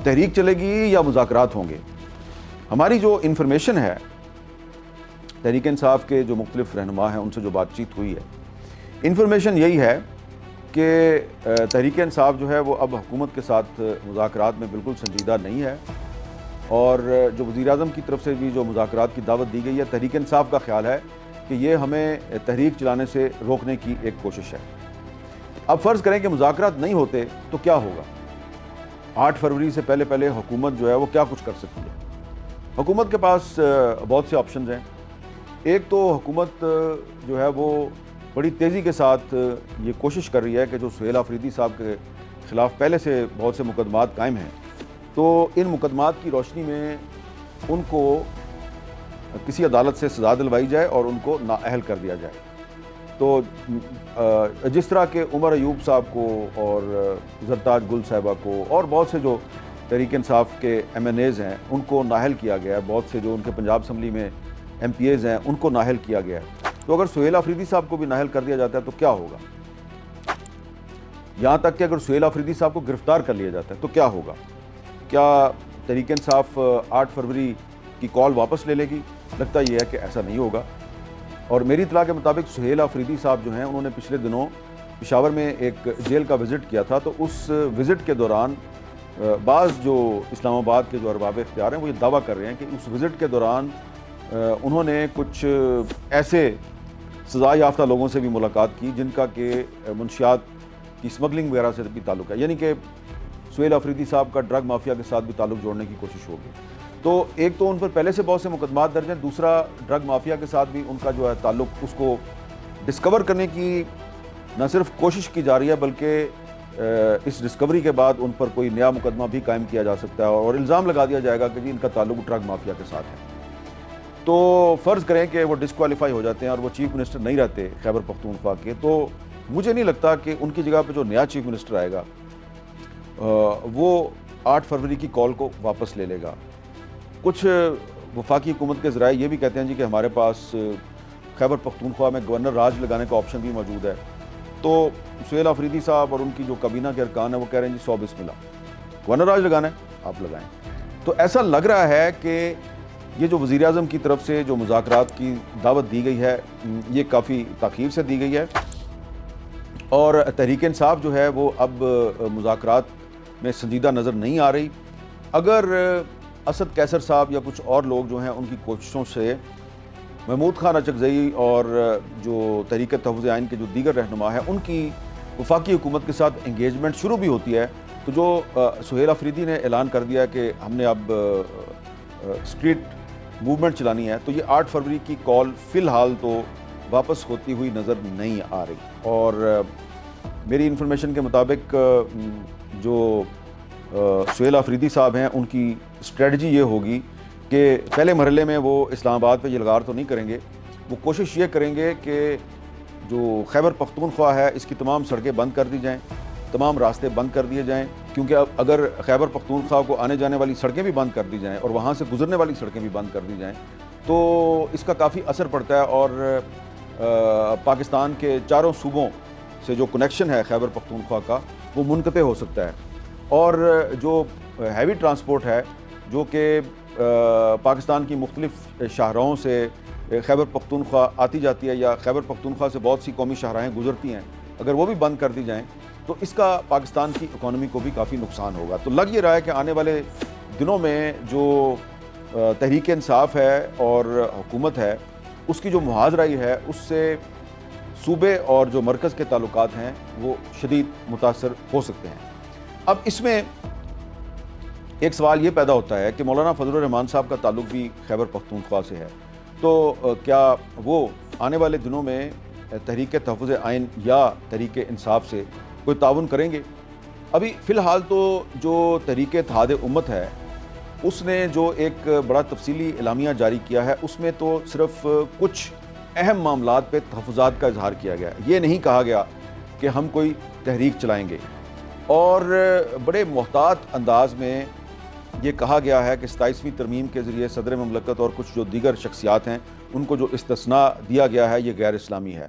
تحریک چلے گی یا مذاکرات ہوں گے؟ ہماری جو انفارمیشن ہے تحریک انصاف کے جو مختلف رہنما ہیں ان سے جو بات چیت ہوئی ہے، انفارمیشن یہی ہے کہ تحریک انصاف جو ہے وہ اب حکومت کے ساتھ مذاکرات میں بالکل سنجیدہ نہیں ہے، اور جو وزیر اعظم کی طرف سے بھی جو مذاکرات کی دعوت دی گئی ہے، تحریک انصاف کا خیال ہے کہ یہ ہمیں تحریک چلانے سے روکنے کی ایک کوشش ہے۔ اب فرض کریں کہ مذاکرات نہیں ہوتے تو کیا ہوگا؟ 8 فروری سے پہلے حکومت جو ہے وہ کیا کچھ کر سکتی ہے؟ حکومت کے پاس بہت سے آپشنز ہیں۔ ایک تو حکومت جو ہے وہ بڑی تیزی کے ساتھ یہ کوشش کر رہی ہے کہ جو سہیل آفریدی صاحب کے خلاف پہلے سے بہت سے مقدمات قائم ہیں، تو ان مقدمات کی روشنی میں ان کو کسی عدالت سے سزا دلوائی جائے اور ان کو نااہل کر دیا جائے۔ تو جس طرح کہ عمر ایوب صاحب کو اور زرتاج گل صاحبہ کو اور بہت سے جو تحریک انصاف کے ایم این ایز ہیں ان کو نااہل کیا گیا ہے، بہت سے جو ان کے پنجاب اسمبلی میں ایم پی ایز ہیں ان کو نااہل کیا گیا ہے، تو اگر سہیل آفریدی صاحب کو بھی نااہل کر دیا جاتا ہے تو کیا ہوگا؟ یہاں تک کہ اگر سہیل آفریدی صاحب کو گرفتار کر لیا جاتا ہے تو کیا ہوگا؟ کیا تحریک انصاف 8 فروری کی کال واپس لے لے گی؟ لگتا یہ ہے کہ ایسا نہیں ہوگا۔ اور میری اطلاع کے مطابق سہیل آفریدی صاحب جو ہیں انہوں نے پچھلے دنوں پشاور میں ایک جیل کا وزٹ کیا تھا، تو اس وزٹ کے دوران بعض جو اسلام آباد کے جو ارباب اختیار ہیں وہ یہ دعویٰ کر رہے ہیں کہ اس وزٹ کے دوران انہوں نے کچھ ایسے سزا یافتہ لوگوں سے بھی ملاقات کی جن کا کہ منشیات کی اسمگلنگ وغیرہ سے بھی تعلق ہے، یعنی کہ سہیل آفریدی صاحب کا ڈرگ مافیا کے ساتھ بھی تعلق جوڑنے کی کوشش ہوگی۔ تو ایک تو ان پر پہلے سے بہت سے مقدمات درج ہیں، دوسرا ڈرگ مافیا کے ساتھ بھی ان کا جو ہے تعلق، اس کو ڈسکور کرنے کی نہ صرف کوشش کی جا رہی ہے بلکہ اس ڈسکوری کے بعد ان پر کوئی نیا مقدمہ بھی قائم کیا جا سکتا ہے اور الزام لگا دیا جائے گا کہ جی ان کا تعلق ڈرگ مافیا کے ساتھ ہے۔ تو فرض کریں کہ وہ ڈسکوالیفائی ہو جاتے ہیں اور وہ چیف منسٹر نہیں رہتے خیبر پختونخوا کے، تو مجھے نہیں لگتا کہ ان کی جگہ پہ جو نیا چیف منسٹر آئے گا وہ 8 فروری کی کال کو واپس لے لے گا۔ کچھ وفاقی حکومت کے ذرائع یہ بھی کہتے ہیں جی کہ ہمارے پاس خیبر پختونخوا میں گورنر راج لگانے کا آپشن بھی موجود ہے، تو سہیل آفریدی صاحب اور ان کی جو کابینہ کے ارکان ہیں وہ کہہ رہے ہیں جی 100 بسم اللہ، گورنر راج لگانا ہے آپ لگائیں۔ تو ایسا لگ رہا ہے کہ یہ جو وزیر اعظم کی طرف سے جو مذاکرات کی دعوت دی گئی ہے یہ کافی تاخیر سے دی گئی ہے، اور تحریک انصاف جو ہے وہ اب مذاکرات میں سنجیدہ نظر نہیں آ رہی۔ اگر اسد قیصر صاحب یا کچھ اور لوگ جو ہیں ان کی کوششوں سے محمود خان اچکزئی اور جو تحریک تحفظ آئین کے جو دیگر رہنما ہیں ان کی وفاقی حکومت کے ساتھ انگیجمنٹ شروع بھی ہوتی ہے، تو جو سہیل آفریدی نے اعلان کر دیا کہ ہم نے اب اسٹریٹ موومنٹ چلانی ہے، تو یہ 8 فروری کی کال فی الحال تو واپس ہوتی ہوئی نظر نہیں آ رہی۔ اور میری انفارمیشن کے مطابق جو سہیل آفریدی صاحب ہیں ان کی اسٹریٹجی یہ ہوگی کہ پہلے مرحلے میں وہ اسلام آباد پہ یہ لگار تو نہیں کریں گے، وہ کوشش یہ کریں گے کہ جو خیبر پختونخوا ہے اس کی تمام سڑکیں بند کر دی جائیں، تمام راستے بند کر دیے جائیں، کیونکہ اب اگر خیبر پختونخوا کو آنے جانے والی سڑکیں بھی بند کر دی جائیں اور وہاں سے گزرنے والی سڑکیں بھی بند کر دی جائیں تو اس کا کافی اثر پڑتا ہے، اور پاکستان کے چاروں صوبوں سے جو کنیکشن ہے خیبر پختونخوا کا وہ منقطع ہو سکتا ہے، اور جو ہیوی ٹرانسپورٹ ہے جو کہ پاکستان کی مختلف شاہراہوں سے خیبر پختونخوا آتی جاتی ہے یا خیبر پختونخوا سے بہت سی قومی شاہراہیں گزرتی ہیں، اگر وہ بھی بند کر دی جائیں تو اس کا پاکستان کی اکانومی کو بھی کافی نقصان ہوگا۔ تو لگ یہ رہا ہے کہ آنے والے دنوں میں جو تحریک انصاف ہے اور حکومت ہے اس کی جو محاذرائی ہے اس سے صوبے اور جو مرکز کے تعلقات ہیں وہ شدید متاثر ہو سکتے ہیں۔ اب اس میں ایک سوال یہ پیدا ہوتا ہے کہ مولانا فضل الرحمان صاحب کا تعلق بھی خیبر پختونخوا سے ہے، تو کیا وہ آنے والے دنوں میں تحریک تحفظ آئین یا تحریک انصاف سے کوئی تعاون کریں گے؟ ابھی فی الحال تو جو تحریک اتحاد امت ہے اس نے جو ایک بڑا تفصیلی اعلامیہ جاری کیا ہے اس میں تو صرف کچھ اہم معاملات پہ تحفظات کا اظہار کیا گیا ہے، یہ نہیں کہا گیا کہ ہم کوئی تحریک چلائیں گے، اور بڑے محتاط انداز میں یہ کہا گیا ہے کہ 27ویں ترمیم کے ذریعے صدر مملکت اور کچھ جو دیگر شخصیات ہیں ان کو جو استثناء دیا گیا ہے یہ غیر اسلامی ہے۔